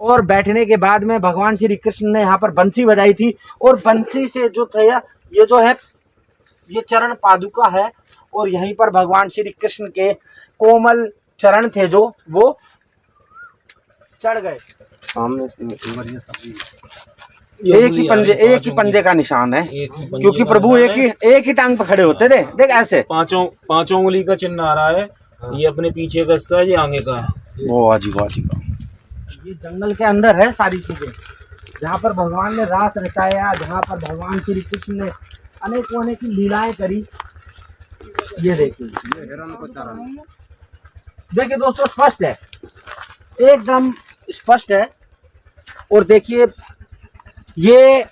और बैठने के बाद में भगवान श्री कृष्ण ने यहाँ पर बंसी बजाई थी और बंसी से जो था ये जो है ये चरण पादुका है और यहीं पर भगवान श्री कृष्ण के कोमल चरण थे जो वो चढ़ गए सामने से। एक ही पंजे का निशान है क्योंकि प्रभु एक ही टांग पर खड़े होते थे। देख ऐसे पांचों उंगली का चिन्ह आ रहा है। ये अपने पीछे का हिस्सा है, ये आगे का है। वो वाह जी। ये जंगल के अंदर है सारी चीजें, जहाँ पर भगवान ने रास रचाया, जहाँ पर भगवान श्री कृष्ण ने अनेकों की लीलाएं करी। ये देखिए देखिए दोस्तों, स्पष्ट है, एकदम स्पष्ट है। और देखिए ये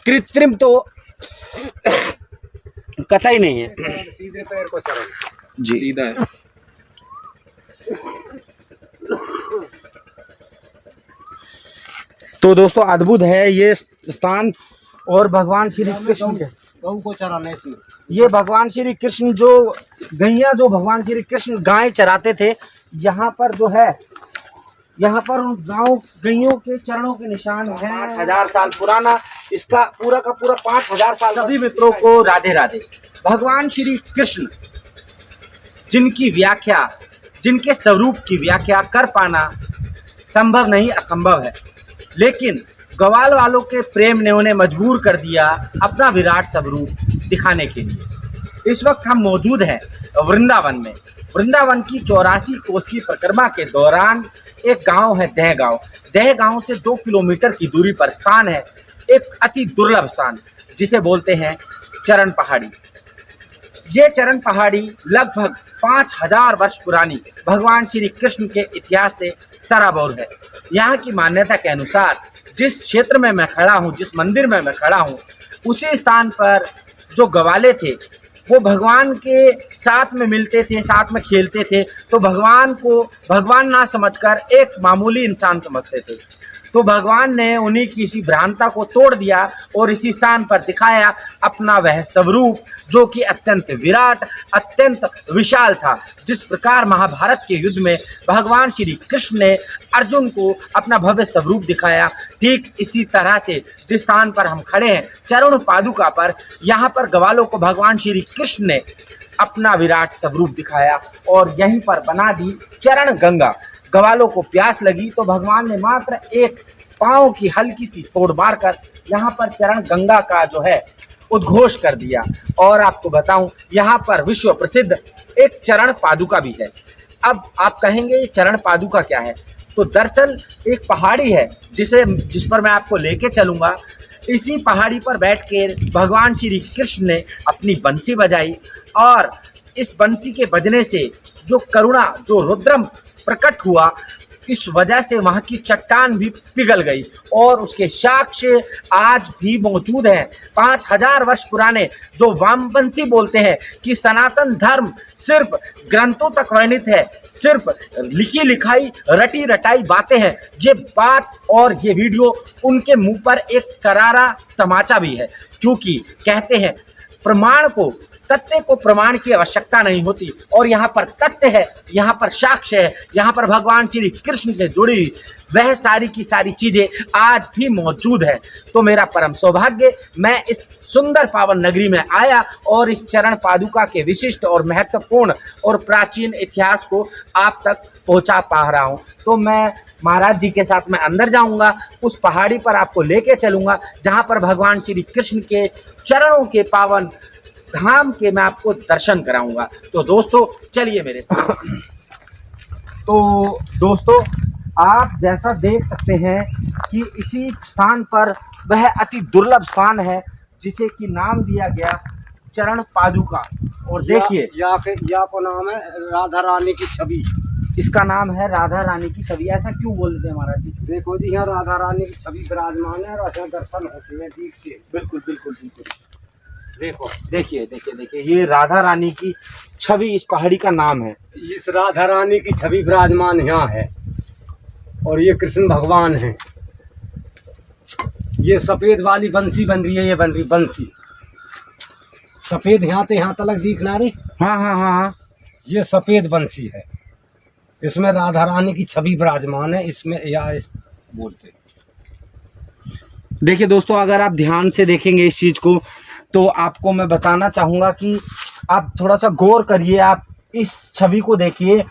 कृत्रिम तो कतई नहीं है, सीधे पैर को चरण जी सीधा है। तो दोस्तों अद्भुत है ये स्थान। और भगवान श्री कृष्ण गऊ को चराने से ये भगवान श्री कृष्ण जो गैया जो भगवान श्री कृष्ण गाय चराते थे, यहाँ पर जो है यहाँ पर उन गाँव गैयों के चरणों के निशान हैं। 5000 साल पुराना इसका पूरा का पूरा 5000 साल। सभी मित्रों को राधे राधे। भगवान श्री कृष्ण जिनकी व्याख्या, जिनके स्वरूप की व्याख्या कर पाना संभव नहीं, असंभव है, लेकिन ग्वाल वालों के प्रेम ने उन्हें मजबूर कर दिया अपना विराट स्वरूप दिखाने के लिए। इस वक्त हम मौजूद हैं वृंदावन में। वृंदावन की 84 कोस की परिक्रमा के दौरान एक गांव है दह गांव। दह गांव से 2 किलोमीटर की दूरी पर स्थान है एक अति दुर्लभ स्थान जिसे बोलते हैं चरण पहाड़ी। ये चरण पहाड़ी लगभग 5000 वर्ष पुरानी भगवान श्री कृष्ण के इतिहास से सराबोर है। यहाँ की मान्यता के अनुसार जिस क्षेत्र में मैं खड़ा हूँ, जिस मंदिर में मैं खड़ा हूँ, उसी स्थान पर जो गवाले थे वो भगवान के साथ में मिलते थे, साथ में खेलते थे। तो भगवान को भगवान ना समझकर एक मामूली इंसान समझते थे। तो भगवान ने उन्हीं की इसी भ्रांता को तोड़ दिया और इसी स्थान पर दिखाया अपना वह स्वरूप जो कि अत्यंत विराट, अत्यंत विशाल था। जिस प्रकार महाभारत के युद्ध में भगवान श्री कृष्ण ने अर्जुन को अपना भव्य स्वरूप दिखाया, ठीक इसी तरह से जिस स्थान पर हम खड़े हैं चरण पादुका पर, यहाँ पर ग्वालों को भगवान श्री कृष्ण ने अपना विराट स्वरूप दिखाया और यहीं पर बना दी चरण गंगा। ग्वालों को प्यास लगी तो भगवान ने मात्र एक पांव की हल्की सी तोड़ मारकर यहाँ पर चरण गंगा का जो है उद्घोष कर दिया। और आपको बताऊं यहाँ पर विश्व प्रसिद्ध एक चरण पादुका भी है। अब आप कहेंगे ये चरण पादुका क्या है, तो दरअसल एक पहाड़ी है जिस पर मैं आपको लेके चलूँगा। इसी पहाड़ी पर बैठ कर भगवान श्री कृष्ण ने अपनी बंसी बजाई और इस बंसी के बजने से जो करुणा, जो रुद्रम प्रकट हुआ, इस वजह से वहाँ की चट्टान भी पिघल गई और उसके साक्ष्य आज भी मौजूद हैं। 5000 वर्ष पुराने जो वामपंथी बोलते हैं कि सनातन धर्म सिर्फ ग्रंथों तक वर्णित है, सिर्फ लिखी लिखाई रटी रटाई बातें हैं, ये बात और ये वीडियो उनके मुंह पर एक करारा तमाचा भी है। क्योंकि कहते हैं प्रमाण को, तथ्य को प्रमाण की आवश्यकता नहीं होती और यहाँ पर तथ्य है, यहाँ पर साक्ष्य है, यहाँ पर भगवान श्री कृष्ण से जुड़ी वह सारी की सारी चीजें आज भी मौजूद है। तो मेरा परम सौभाग्य, मैं इस सुंदर पावन नगरी में आया और इस चरण पादुका के विशिष्ट और महत्वपूर्ण और प्राचीन इतिहास को आप तक पहुंचा पा रहा हूं। तो मैं महाराज जी के साथ में अंदर जाऊंगा, उस पहाड़ी पर आपको लेके चलूंगा जहां पर भगवान श्री कृष्ण के चरणों के पावन धाम के मैं आपको दर्शन कराऊंगा। तो दोस्तों चलिए मेरे साथ। तो दोस्तों आप जैसा देख सकते हैं कि इसी स्थान पर वह अति दुर्लभ स्थान है जिसे कि नाम दिया गया चरण पादुका। और देखिए या को नाम है राधा रानी की छवि। इसका नाम है राधा रानी की छवि। ऐसा क्यों बोलते हैं महाराज जी? देखो जी, यहाँ राधा रानी की छवि विराजमान है और ऐसा दर्शन होते हैं। देखिए बिल्कुल बिल्कुल बिल्कुल। देखो देखिए देखिए देखिए, ये राधा रानी की छवि इस पहाड़ी का नाम है। इस राधा रानी की छवि विराजमान यहाँ है और ये कृष्ण भगवान है। ये सफेद वाली बंसी बन रही है, ये बन रही बंसी सफेद, यहाँ तो यहाँ तलक दिखना रे। हाँ हाँ हाँ हाँ, ये सफेद बंसी है, इसमें राधा रानी की छवि विराजमान है। इसमें या बोलते हैं। देखिए दोस्तों, अगर आप ध्यान से देखेंगे इस चीज़ को तो आपको मैं बताना चाहूँगा कि आप थोड़ा सा गौर करिए, आप इस छवि को देखिए।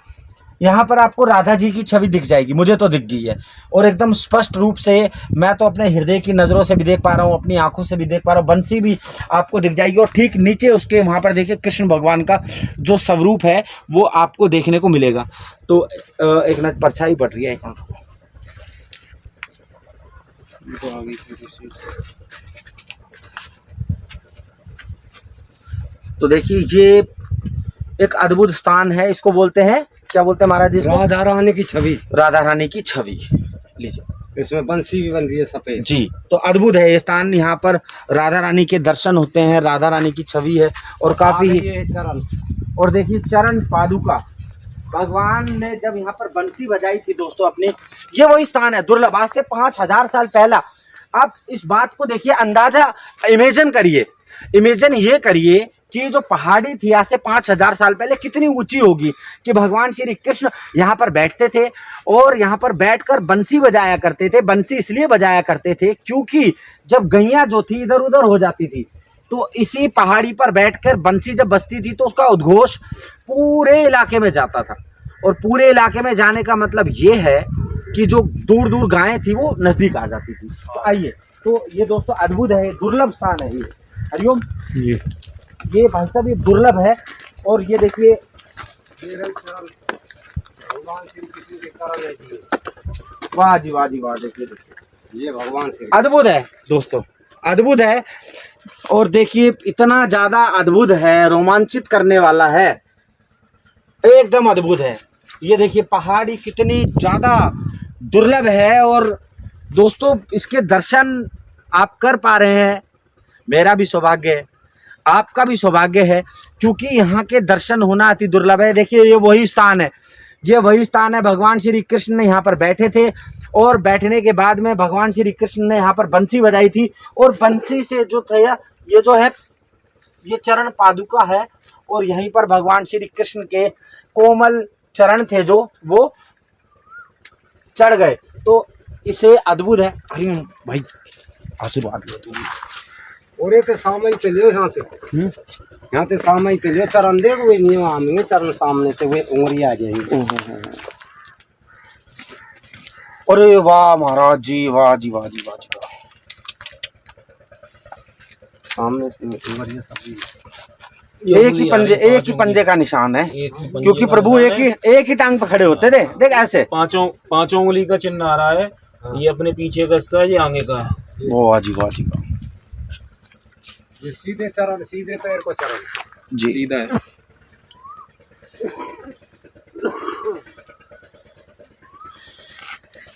यहाँ पर आपको राधा जी की छवि दिख जाएगी, मुझे तो दिख गई है, और एकदम स्पष्ट रूप से मैं तो अपने हृदय की नज़रों से भी देख पा रहा हूँ, अपनी आंखों से भी देख पा रहा हूँ, बंसी भी आपको दिख जाएगी। और ठीक नीचे उसके वहाँ पर देखिए कृष्ण भगवान का जो स्वरूप है वो आपको देखने को मिलेगा। तो एक मिनट, परछाई पड़ रही है, एक मिनट। तो देखिए ये एक अद्भुत स्थान है, इसको बोलते हैं, क्या बोलते हैं महाराज जी इसको? राधा रानी की छवि। राधा रानी की छवि। लीजिए, इसमें बंसी भी बन रही है सफेद। जी, तो अद्भुत है ये स्थान। यहाँ पर राधा रानी के दर्शन होते हैं, राधा रानी की छवि है और काफी। ये चरण, और देखिए चरण पादुका, भगवान ने जब यहाँ पर बंसी बजाई थी दोस्तों अपनी, ये वही स्थान है दुर्लभ, आज से 5000 साल पहला। आप इस बात को देखिए, अंदाजा इमेजिन करिए, इमेजिन ये करिए कि जो पहाड़ी थी आज से 5000 साल पहले कितनी ऊंची होगी, कि भगवान श्री कृष्ण यहाँ पर बैठते थे और यहाँ पर बैठकर बंसी बजाया करते थे। बंसी इसलिए बजाया करते थे क्योंकि जब गैया जो थी इधर उधर हो जाती थी, तो इसी पहाड़ी पर बैठकर बंसी जब बजती थी तो उसका उद्घोष पूरे इलाके में जाता था। और पूरे इलाके में जाने का मतलब ये है कि जो दूर दूर गायें थी वो नजदीक आ जाती थी। तो आइए, तो ये दोस्तों अद्भुत है, दुर्लभ स्थान है ये। हरिओम। ये भाई साहब ये दुर्लभ है। और ये देखिए, भगवान श्री कृष्ण के चरण है जी। वाह जी वाह जी वाह, देखिए ये भगवान श्री अद्भुत है दोस्तों, अद्भुत है। और देखिए इतना ज्यादा अद्भुत है, रोमांचित करने वाला है, एकदम अद्भुत है। ये देखिए पहाड़ी कितनी ज्यादा दुर्लभ है और दोस्तों इसके दर्शन आप कर पा रहे हैं, मेरा भी सौभाग्य है, आपका भी सौभाग्य है, क्योंकि यहाँ के दर्शन होना अति दुर्लभ है। देखिए ये वही स्थान है, ये वही स्थान है, भगवान श्री कृष्ण ने यहाँ पर बैठे थे और बैठने के बाद में भगवान श्री कृष्ण ने यहाँ पर बंसी बजाई थी। और बंसी से जो था ये जो है ये चरण पादुका है, और यहीं पर भगवान श्री कृष्ण के कोमल चरण थे जो वो चढ़ गए। तो इसे अद्भुत है। अरे भाई आशीर्वाद लो तुम। और ये तो सामने ही लियो, यहाँ ते यहाँ ते सामने ही लियो चरण, देखो वे नहीं आमेंगे चरण सामने से वे उंगली आ जाएंगे। अरे वाह महाराज जी, वाह जी वाह जी वाह जी वाह। सामने से उंगलियां सभी एक ही पंजे का निशान है, क्योंकि प्रभु एक ही टांग पर खड़े होते थे। देख ऐसे पांचों उंगली का चिन्ह आ रहा है। ये अपने पीछे का हिस्सा है, ये आगे का है। वाह जी वाह जी वाह। ये सीधे चरण, सीधे पैर को चरण जी सीधा है।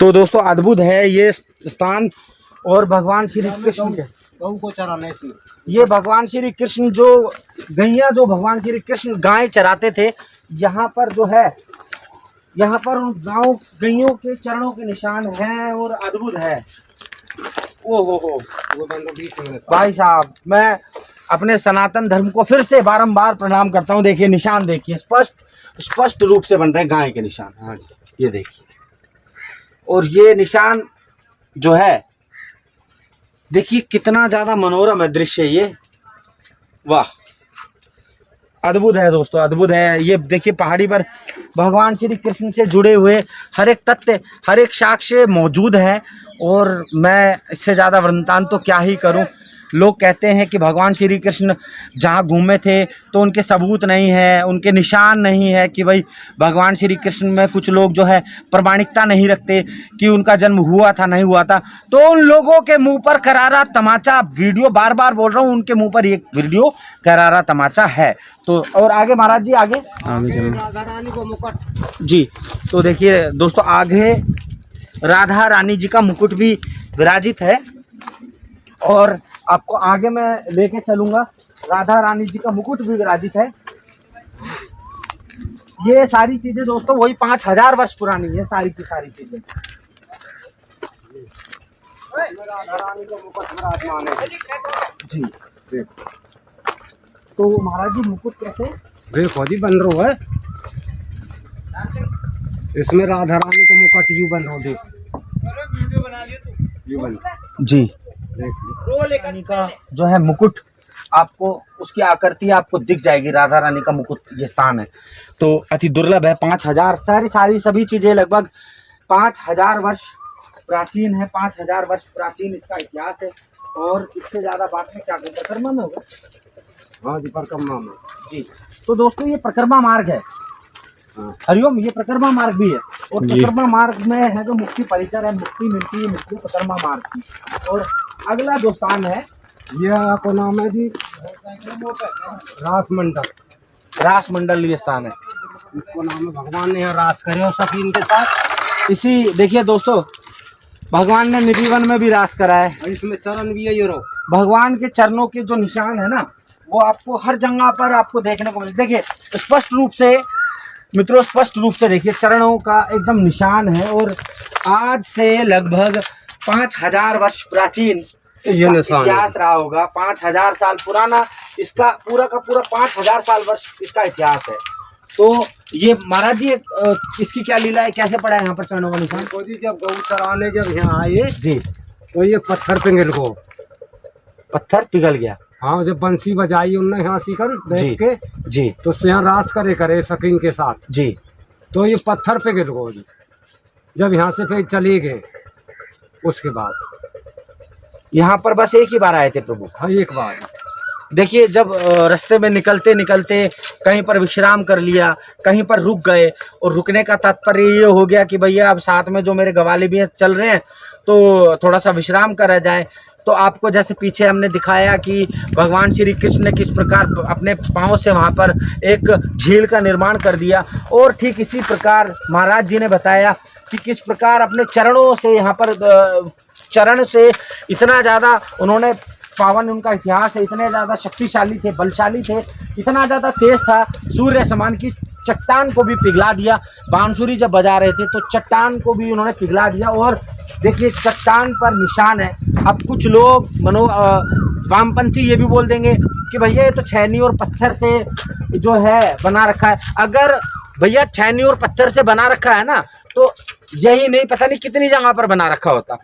तो दोस्तों अद्भुत है ये स्थान। और भगवान श्री कृष्ण के गऊ को चरण है इसमें। ये भगवान श्री कृष्ण जो गैया जो भगवान श्री कृष्ण गाय चराते थे, यहाँ पर जो है, यहाँ पर उन गाँव गैयों के चरणों के निशान हैं और अद्भुत है। ओ हो वो बंदा बीच में भाई साहब, मैं अपने सनातन धर्म को फिर से बारंबार प्रणाम करता हूँ। देखिए निशान देखिए, स्पष्ट रूप से बन रहे हैं गाय के निशान। हाँ ये देखिए, और ये निशान जो है देखिए कितना ज्यादा मनोरम है दृश्य ये। वाह अद्भुत है दोस्तों, अद्भुत है। ये देखिए पहाड़ी पर भगवान श्री कृष्ण से जुड़े हुए हर एक तथ्य, हर एक साक्ष्य मौजूद है। और मैं इससे ज़्यादा वृत्तांत तो क्या ही करूं। लोग कहते हैं कि भगवान श्री कृष्ण जहाँ घूमे थे तो उनके सबूत नहीं है, उनके निशान नहीं है, कि भाई भगवान श्री कृष्ण में कुछ लोग जो है प्रमाणिकता नहीं रखते कि उनका जन्म हुआ था नहीं हुआ था। तो उन लोगों के मुंह पर करारा तमाचा, वीडियो बार बार बोल रहा हूँ, उनके मुंह पर एक वीडियो करारा तमाचा है। तो और आगे महाराज जी आगे राधा रानी को मुकुट जी। तो देखिए दोस्तों आगे राधा रानी जी का मुकुट भी विराजित है, और आपको आगे मैं लेके चलूंगा। राधा रानी जी का मुकुट भी विराजित है। ये सारी चीजें दोस्तों वही 5000 वर्ष पुरानी है, सारी की सारी चीजें। राधा रानी को मुकुट विराजमान है जी देखो। तो महाराज जी मुकुट कैसे? देखो जी बन रहा है, इसमें राधा रानी को मुकुट यूं बन रहा, देखो ये बन जी। देख रानी का जो है मुकुट, आपको उसकी आकृति आपको दिख जाएगी। राधा रानी का मुकुट ये स्थान है, तो अति दुर्लभ है। 5000 सारी सभी चीजें लगभग 5000 वर्ष प्राचीन है। 5000 वर्ष प्राचीन इसका इतिहास है। और इससे ज्यादा बात में क्या करें, परिक्रमा में होगा। हाँ जी, परिक्रमा में जी। तो दोस्तों ये परिक्रमा मार्ग है। हाँ। हरिओम, ये परिक्रमा मार्ग भी है। और परिक्रमा मार्ग में है जो मुक्ति परिसर है, मुक्ति मिलती है मुक्ति परिक्रमा मार्ग की। और अगला जो स्थान है ये आपको नाम है जी रास मंडल। रास मंडल ये स्थान है। इसको नाम है भगवान ने यहाँ रास करे और सखी इनके साथ। इसी देखिए दोस्तों, भगवान ने निधिवन में भी रास करा है। और इसमें चरण भी है ये रो। भगवान के चरणों के जो निशान है ना, वो आपको हर जगह पर आपको देखने को मिलते। देखिए स्पष्ट रूप से मित्रों, स्पष्ट रूप से देखिए, चरणों का एकदम निशान है। और आज से लगभग 5000 वर्ष प्राचीन इसका इतिहास रहा होगा। 5000 साल पुराना इसका पूरा का पूरा 5000 साल वर्ष इसका इतिहास है। तो ये महाराज जी इसकी क्या लीला है, कैसे पड़ा है यहाँ पर चरणों का निशान? देखो जी, जब गौ चराने जब यहाँ आए जी, तो ये पत्थर पिघल गो, पत्थर पिघल गया। हाँ, जब बंसी बजाई उनने यहाँ सीकर बैठ के जी, तो उससे यहाँ रास करे सकीन के साथ जी। तो ये पत्थर पिघल गो जी। जब यहाँ से फिर चले गए उसके बाद यहाँ पर बस एक ही बार आए थे प्रभु। हाँ, एक बार। देखिए जब रास्ते में निकलते निकलते कहीं पर विश्राम कर लिया, कहीं पर रुक गए। और रुकने का तात्पर्य ये हो गया कि भैया अब साथ में जो मेरे गवाले भी चल रहे हैं तो थोड़ा सा विश्राम करा जाए। तो आपको जैसे पीछे हमने दिखाया कि भगवान श्री कृष्ण ने किस प्रकार अपने पाँव से वहाँ पर एक झील का निर्माण कर दिया। और ठीक इसी प्रकार महाराज जी ने बताया कि किस प्रकार अपने चरणों से यहाँ पर चरण से इतना ज़्यादा उन्होंने पावन, उनका इतिहास है, इतने ज़्यादा शक्तिशाली थे, बलशाली थे, इतना ज़्यादा तेज था, सूर्य समान की चट्टान को भी पिघला दिया। बांसुरी जब बजा रहे थे तो चट्टान को भी उन्होंने पिघला दिया। और देखिए चट्टान पर निशान है। अब कुछ लोग वामपंथी ये भी बोल देंगे कि भैया ये तो छैनी और पत्थर से जो है बना रखा है। अगर भैया छैनी और पत्थर से बना रखा है ना, तो यही नहीं, पता नहीं कितनी जगह पर बना रखा होता।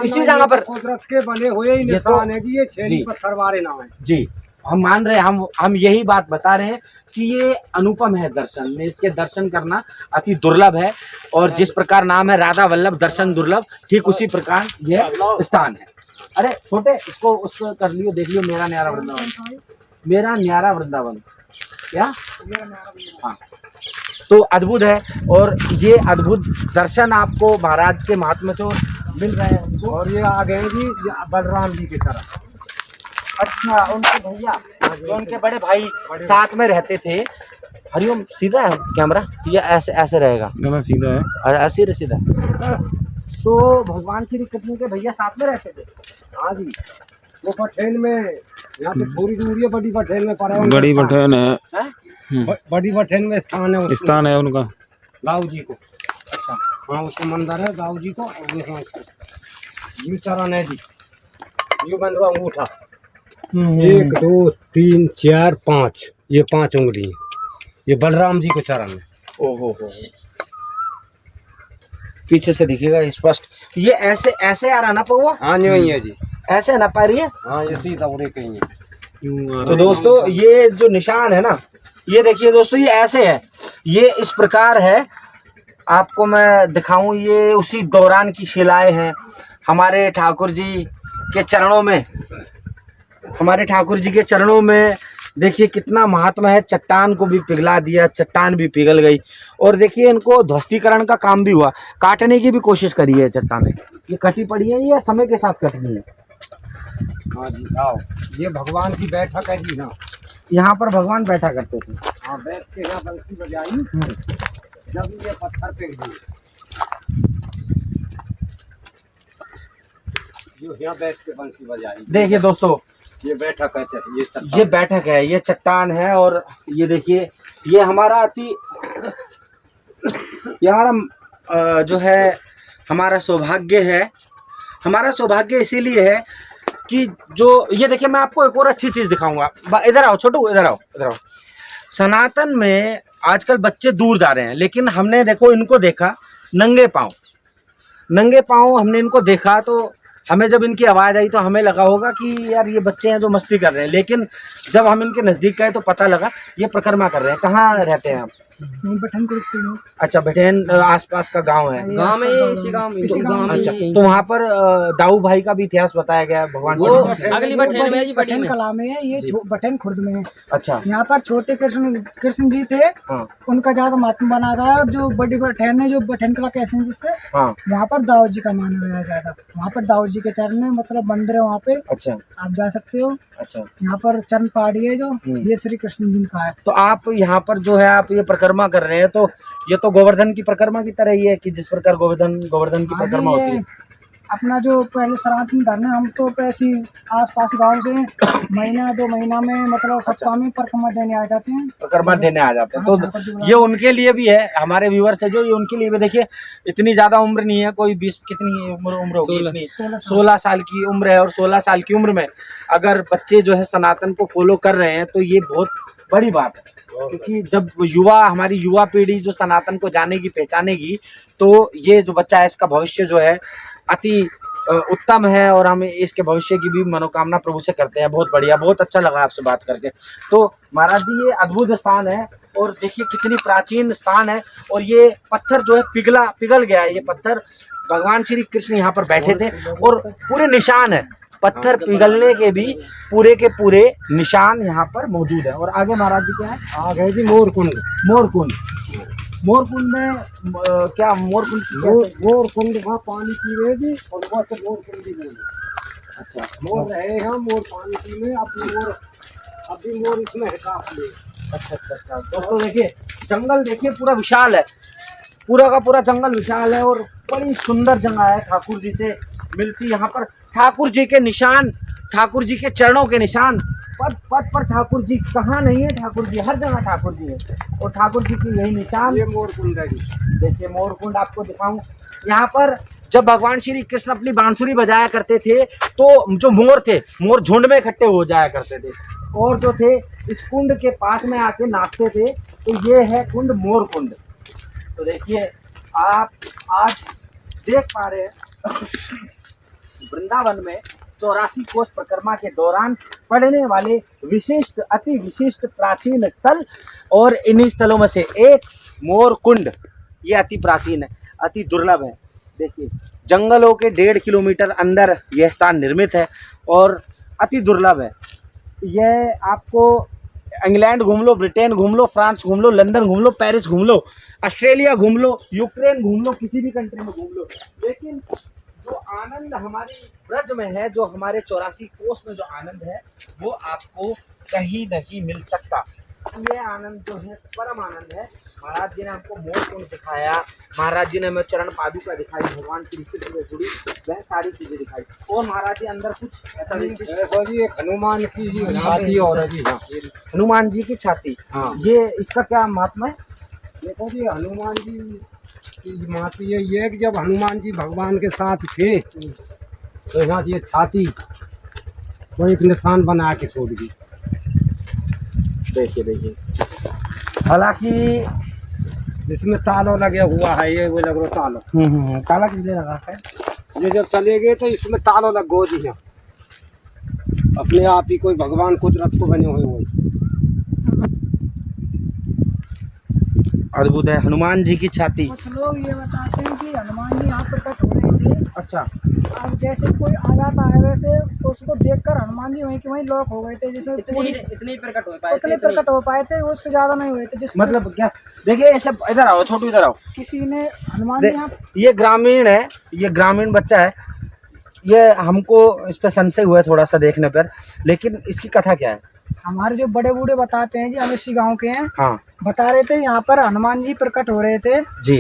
इसी जगह पर कुदरत के बने हुए ही निशान है जी, ये छैनी पत्थर वाले नाम है जी। हम मान रहे हैं, हम यही बात बता रहे हैं कि ये अनुपम है दर्शन में, इसके दर्शन करना अति दुर्लभ है। और जिस प्रकार नाम है राधा वल्लभ दर्शन दुर्लभ, ठीक उसी प्रकार यह स्थान है। अरे छोटे, इसको उसको कर लियो, देख लियो, मेरा न्यारा वृंदावन, मेरा न्यारा वृंदावन क्या, हाँ। तो अद्भुत है। और ये अद्भुत दर्शन आपको महाराज के महात्म्य से मिल रहे हैं। और ये आ गए जी बलराम जी की तरफ। अच्छा, उनके भैया जो उनके बड़े भाई साथ में रहते थे। हरिओम, सीधा है कैमरा, ये ऐसे ऐसे रहेगा ना, सीधा है, ऐसे सीधा। तो भगवान श्री कृष्ण के भैया साथ में रहते थे। हाँ जी, वो पठेन में, यहाँ से थोड़ी दूरी है, बड़ी पठेन में पड़ा है। बड़ी पठेन है, बड़ी पठेन में स्थान है उनका दाऊ जी को। अच्छा, हाँ, उसको मंदिर है दाऊ जी को। यू चरण है जी, यू बन रहा अंगूठा, 1 2 3 4 5, ये 5 उंगली है, ये बलराम जी को चरण है। ओहो हो, पीछे से दिखेगा स्पष्ट। ये ऐसे ऐसे आ रहा ना पौवा? हाँ जी, वही है जी, ऐसे ना पा रही है। हाँ, ये सीधा उड़े कहीं है। तो दोस्तों ये जो निशान है ना, ये देखिए दोस्तों, ये ऐसे है, ये इस प्रकार है। आपको मैं दिखाऊं, ये उसी दौरान की शिलाएं हैं हमारे ठाकुर जी के चरणों में। हमारे ठाकुर जी के चरणों में देखिए कितना महात्मा है। चट्टान को भी पिघला दिया, चट्टान भी पिघल गई। और देखिए इनको ध्वस्तीकरण का काम भी हुआ, काटने की भी कोशिश करी है चट्टानें। ये कटी पड़ी है, ये समय के साथ कटी है। हाँ जी, आओ, ये भगवान की बैठक है जी। हाँ, यहाँ पर भगवान बैठा करते थे। हाँ, बैठ के यहाँ बंसी बजाई, जब ये पत्थर पिघल गए, जो यहाँ बैठ के बंसी बजाई। देखिए दोस्तों, ये बैठक है, ये चट्टान, ये बैठक है, ये चट्टान है। और ये देखिए, ये हमारा ये हमारा जो है हमारा सौभाग्य है। हमारा सौभाग्य इसीलिए है कि जो ये देखिए, मैं आपको एक और अच्छी चीज़ दिखाऊंगा। इधर आओ छोटू, इधर आओ, इधर आओ। सनातन में आजकल बच्चे दूर जा रहे हैं, लेकिन हमने देखो इनको देखा नंगे पाँव। नंगे पाँव हमने इनको देखा तो हमें जब इनकी आवाज़ आई तो हमें लगा होगा कि यार ये बच्चे हैं जो मस्ती कर रहे हैं, लेकिन जब हम इनके नज़दीक गए तो पता लगा ये परिक्रमा कर रहे हैं। कहाँ रहते हैं आप? बठन कुर्द से हूँ। अच्छा, बठेन आसपास का गांव है। गांव में इसी गांव में अच्छा, तो वहाँ पर दाऊ भाई का भी इतिहास बताया गया है भगवान वो श्री। अगली बठेन में जी बड़ी बठन में। कला में है ये, बठन खुर्द में है। अच्छा, यहाँ पर छोटे कृष्ण जी थे, हाँ उनका ज्यादा महत्व बना गया। जो बड़ी बठन है जो बठन कला कहते हैं जिससे, हाँ, वहाँ पर दाऊ जी का माना गया ज्यादा। वहाँ पर दाऊ जी के चरण में मतलब मंदिर है वहाँ पे, अच्छा आप जा सकते हो। अच्छा। यहाँ पर चरण पहाड़ी है जो ये श्री कृष्ण जी का है। तो आप यहाँ पर जो है आप ये परिक्रमा कर रहे हैं, तो ये तो गोवर्धन की परिक्रमा की तरह ही है कि जिस प्रकार गोवर्धन की परिक्रमा होती है। अपना जो पहले सनातन धर्म है, हम तो ऐसी आसपास गांव से महीना 2 महीना में मतलब सप्ताह में परिक्रमा देने आ जाते हैं। परिक्रमा देने आ जाते हैं, तो ये उनके लिए भी है, हमारे व्यूअर्स है जो, ये उनके लिए भी। देखिए इतनी ज्यादा उम्र नहीं है, कोई 20 कितनी उम्र होगी, इतनी 16 साल की उम्र है। और 16 साल की उम्र में अगर बच्चे जो है सनातन को फॉलो कर रहे हैं तो ये बहुत बड़ी बात है। क्योंकि जब हमारी युवा पीढ़ी जो सनातन को जानेगी, पहचानेगी, तो ये जो बच्चा है इसका भविष्य जो है अति उत्तम है। और हम इसके भविष्य की भी मनोकामना प्रभु से करते हैं। बहुत बढ़िया, बहुत अच्छा लगा आपसे बात करके। तो महाराज जी ये अद्भुत स्थान है, और देखिए कितनी प्राचीन स्थान है। और ये पत्थर जो है पिघल गया है। ये पत्थर भगवान श्री कृष्ण यहाँ पर बैठे थे और पूरे निशान है, पत्थर पिघलने के भी पूरे के पूरे निशान यहाँ पर मौजूद है। और आगे महाराज जी क्या है? आगे जी मोरकुंड। मोरकुंड में क्या मोरकुंड वहाँ पानी पी रहे जी, और वहाँ से मोरकुंड भी बोले। अच्छा, मोर रहे हम, मोर पानी पी में अपने मोर, अभी मोर इसमें है काफी। अच्छा। दोस्तों देखिए जंगल देखिए पूरा विशाल है, पूरा का पूरा जंगल विशाल है और बड़ी सुंदर जगह है। ठाकुर जी से मिलती यहाँ पर, ठाकुर जी के निशान, ठाकुर जी के चरणों के निशान, पद पद पर ठाकुर जी कहाँ नहीं है, ठाकुर जी हर जगह ठाकुर जी है। और ठाकुर जी की यही निशान, ये मोरकुंड है जी। देखिए मोरकुंड आपको दिखाऊं। यहाँ पर जब भगवान श्री कृष्ण अपनी बांसुरी बजाया करते थे तो जो मोर थे, मोर झुंड में इकट्ठे हो जाया करते थे और जो थे इस कुंड के पास में आके नाचते थे। तो ये है कुंड मोर कुंड। तो देखिए आप आज देख पा रहे हैं वृंदावन में 84 कोस परिक्रमा के दौरान पड़ने वाले विशिष्ट, अति विशिष्ट प्राचीन स्थल, और इन्हीं स्थलों में से एक मोर कुंड। ये अति प्राचीन है, अति दुर्लभ है। देखिए जंगलों के 1.5 किलोमीटर अंदर यह स्थान निर्मित है और अति दुर्लभ है। यह आपको इंग्लैंड घूम लो, ब्रिटेन घूम लो, फ्रांस घूम लो, लंदन घूम लो, पेरिस घूम लो, ऑस्ट्रेलिया घूम लो, यूक्रेन घूम लो, किसी भी कंट्री में घूम लो, लेकिन जो आनंद हमारे ब्रज में है, जो हमारे 84 कोस में जो आनंद है, वो आपको कहीं नहीं मिल सकता। ये आनंद जो है परम आनंद है। महाराज जी ने हमको मोर कुंड दिखाया, महाराज जी ने हमें चरण पादुका दिखाई, भगवान श्री कृष्ण से जुड़ी वह सारी चीजें दिखाई। और महाराज जी अंदर कुछ ऐसा देखो जी, एक हनुमान की छाती और है जी। हाँ, हनुमान जी की छाती। हाँ, ये इसका क्या महात्मा है? देखो जी हनुमान जी की माती है ये कि जब हनुमान जी भगवान के साथ थे तो यहाँ से ये छाती वो एक निशान बना के छोड़ दी। देखिए हालांकि जिसमें ताला लगे हुआ है, ये वो लग रहा ताला। ताला किस लिए लगा है? ये जब चले गए तो इसमें ताला लग गो जी। यहाँ अपने आप ही कोई भगवान कुदरत को बने हुए हुए। अद्भुत है हनुमान जी की छाती। कुछ लोग ये बताते हैं कि हनुमान जी यहाँ प्रकट हो रहे थे। अच्छा, अब जैसे कोई आ जाता है वैसे उसको देखकर हनुमान जी वहीं के वहीं लॉक हो गए थे। जैसे इतने प्रकट हो पाए उतने प्रकट हो पाए थे, उससे ज्यादा नहीं हुए थे। जिस मतलब क्या? देखिए ऐसे, इधर आओ छोटू, इधर आओ। किसी ने हनुमान जी यहाँ, ये ग्रामीण है, ये ग्रामीण बच्चा है। ये हमको इस पर संशय हुआ है थोड़ा सा देखने पर, लेकिन इसकी कथा क्या है? हमारे जो बड़े बूढ़े बताते हैं जी, हम इसी गाँव के हैं, हाँ बता रहे थे यहाँ पर हनुमान जी प्रकट हो रहे थे जी।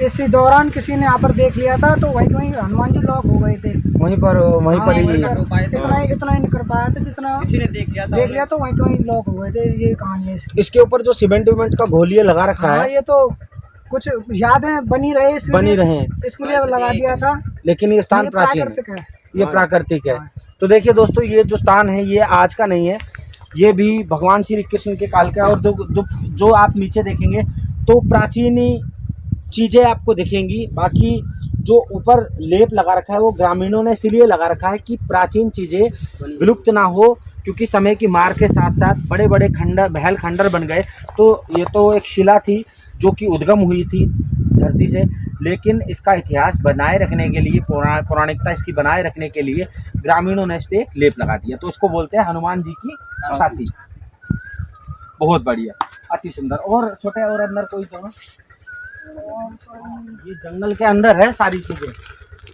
इसी दौरान किसी ने यहाँ पर देख लिया था तो वहीं वहीं हनुमान जी लॉक हो गए थे। वहीं पर ही इतना ही नहीं कर पाया था जितना किसी ने देख लिया तो वहीं वहीं लॉक हो गए थे। ये कहानी है इसकी। इसके ऊपर जो सीमेंट विमेंट का घोलिया लगा रखा हाँ, है, ये तो कुछ यादें बनी रहे इसके लिए लगा दिया था। लेकिन ये स्थान प्राचीन प्राकृतिक है, ये प्राकृतिक है। तो देखिए दोस्तों, ये जो स्थान है ये आज का नहीं है, ये भी भगवान श्री कृष्ण के काल का है। और जो आप नीचे देखेंगे तो प्राचीनी चीज़ें आपको दिखेंगी। बाकी जो ऊपर लेप लगा रखा है वो ग्रामीणों ने इसीलिए लगा रखा है कि प्राचीन चीज़ें विलुप्त ना हो, क्योंकि समय की मार के साथ साथ बड़े बड़े खंडर महल खंडर बन गए। तो ये तो एक शिला थी जो कि उद्गम हुई थी धरती से, लेकिन इसका इतिहास बनाए रखने के लिए, पौराणिकता इसकी बनाए रखने के लिए ग्रामीणों ने इस पर एक लेप लगा दिया। तो इसको बोलते हैं हनुमान जी की छाती। बहुत बढ़िया, अति सुंदर। और छोटे और अंदर कोई जगह, ये जंगल के अंदर है सारी चीज़ें,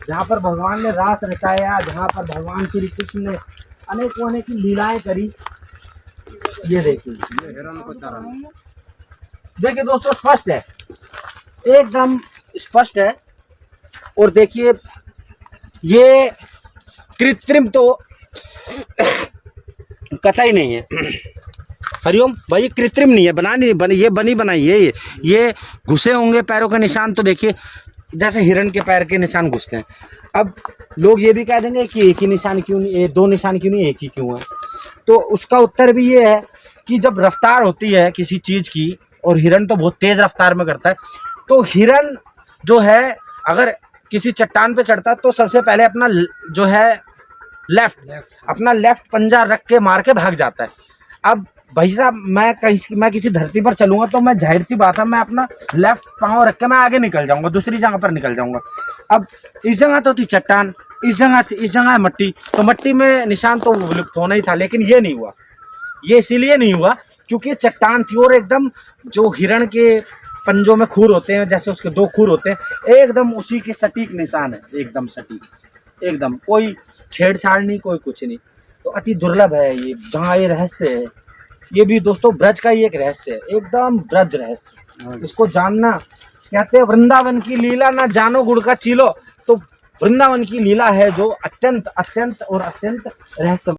जहाँ पर भगवान ने रास रचाया, जहाँ पर भगवान श्री कृष्ण ने अनेकों अनेक लीलाएं करी। ये देखिए, हिरण को चराना। देखिए दोस्तों, स्पष्ट है, एकदम स्पष्ट है। और देखिए ये कृत्रिम तो कतई नहीं है। हरिओम भाई, ये कृत्रिम नहीं है, ये बनी बनाई है। ये घुसे होंगे पैरों के निशान, तो देखिए जैसे हिरण के पैर के निशान घुसते हैं। अब लोग ये भी कह देंगे कि एक ही निशान क्यों नहीं, दो निशान क्यों नहीं, एक ही क्यों है? तो उसका उत्तर भी ये है कि जब रफ्तार होती है किसी चीज़ की, और हिरण तो बहुत तेज़ रफ्तार में करता है, तो हिरण जो है अगर किसी चट्टान पे चढ़ता है तो सबसे पहले अपना जो है अपना लेफ्ट पंजा रख के मार के भाग जाता है। अब भाई साहब, मैं किसी धरती पर चलूंगा तो मैं, जाहिर सी बात है, मैं अपना लेफ्ट पाँव रख के मैं आगे निकल जाऊंगा, दूसरी जगह पर निकल जाऊंगा। अब इस जगह तो थी चट्टान, इस जगह है मट्टी, तो मट्टी में निशान तो विलुप्त होना ही था, लेकिन ये नहीं हुआ। ये इसीलिए नहीं हुआ क्योंकि चट्टान थी, और एकदम जो हिरण के पंजों में खूर होते हैं, जैसे उसके दो खूर होते हैं, एकदम उसी के सटीक निशान है, एकदम सटीक, एकदम कोई छेड़छाड़ नहीं, कोई कुछ नहीं। तो अति दुर्लभ है ये, जहाँ ये रहस्य है। ये भी दोस्तों ब्रज का ही एक रहस्य है, एकदम ब्रज रहस्य। इसको जानना, कहते हैं वृंदावन की लीला ना जानो गुड़ का चीलो। तो वृंदावन की लीला है जो अत्यंत अत्यंत और अत्यंत रहस्य